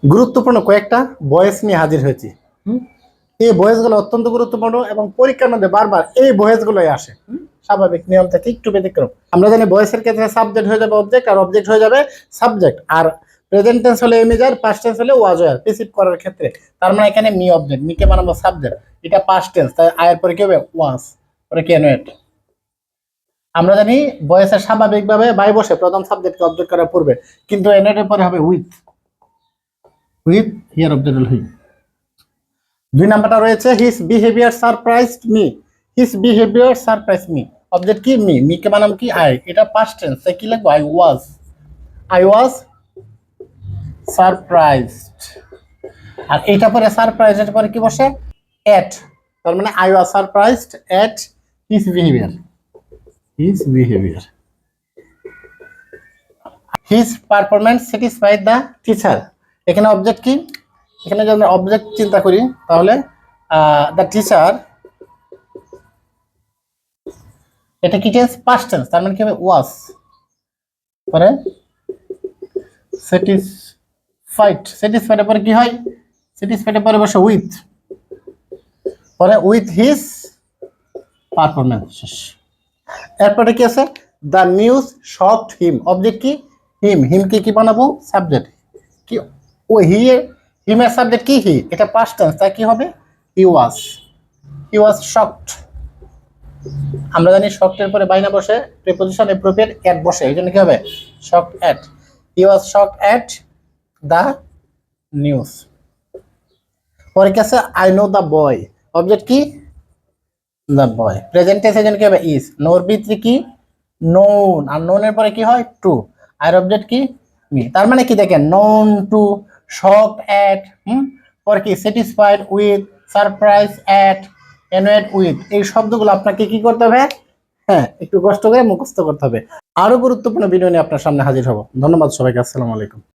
গুরুত্বপূর্ণ কয়েকটা ভয়েস নিয়ে হাজির হয়েছি। এই ভয়েসগুলো অত্যন্ত গুরুত্বপূর্ণ এবং পরীক্ষার মধ্যে বারবার এই ভয়েসগুলোই আসে। স্বাভাবিক নিয়ম থেকে একটু ব্যতিক্রম। আমরা জানি ভয়েসের ক্ষেত্রে সাবজেক্ট হয়ে যাবে অবজেক্ট, আর অবজেক্ট হয়ে যাবে সাবজেক্ট, আর প্রেজেন্ট টেন্স হলে এমিজার, পাস্ট টেন্স হলে ওয়াজ ওয়ার, রিসিভ করার ক্ষেত্রে। তার মানে এখানে মি অবজেক্ট, মিকে বানাবো সাবজেক্ট, এটা পাস্ট টেন্স, তাই আয়ের পরে কি হবে ওয়াজ, পরে কি এনওয়েট। আমরা জানি ভয়েসের স্বাভাবিকভাবে বাই বসে প্রথম সাবজেক্টকে অবজেক্ট করার পূর্বে, কিন্তু এনওয়েটের পরে হবে উইথ, হিয়ার অবজেক্ট হল হি। 2 নাম্বারটা রয়েছে his behaviour surprised me. His behaviour surprise me, object কি মি, মিকে বানাম কি আই, এটা পাস্ট টেন্স, তাই কি লিখবো আই ওয়াজ সারপ্রাইজড। আর এটা পরে সারপ্রাইজের পরে কি বসে এট, তার মানে I was surprised at his behaviour. His performance satisfied the teacher, এখানে অবজেক্ট কি, এখানে যদি আমরা অবজেক্ট চিন্তা করি তাহলে দ্য টিচার, এটা কি টেন্স পাস্ট টেন্স, তার মানে কি হবে ওয়াজ, পরে স্যাটিসফাইড পরে কি হয়, স্যাটিসফাইড পরে বসে উইথ, পরে উইথ হিজ পারফরম্যান্স। এরপরে কি আছে the news shocked him, object কি হিমকে কি বানাবো সাবজেক্ট, কি ও হিমের সাবজেক্ট কি হি, এটা পাস্ট টেন্স, তাই কি হবে হি ওয়াজ শকড। আমরা জানি শকড এর পরে বাইনা বসে প্রিপজিশন অ্যাপ্রোপ্রিয়েট এট বসে, এই জন্য কি হবে shocked at, he was shocked at the news. পরে কি আছে I know the boy, object কি দ্য বয়, প্রেজেন্ট টেন্স, এই জন্য কি হবে ইজ, নোর ভিতরে কি নোন, আর নোন এর পরে কি হয় টু, আর অবজেক্ট কি মি, তার মানে কি দেখেন নোন টু, শকড এট, পরে কি satisfied with, surprise at, annoyed with, এই শব্দগুলো আপনাকে কি করতে হবে, হ্যাঁ একটু কষ্ট করে মুখস্থ করতে হবে। আরো গুরুত্বপূর্ণ ভিডিও নিয়ে আপনার সামনে হাজির হব। ধন্যবাদ সবাইকে, আসসালামু আলাইকুম।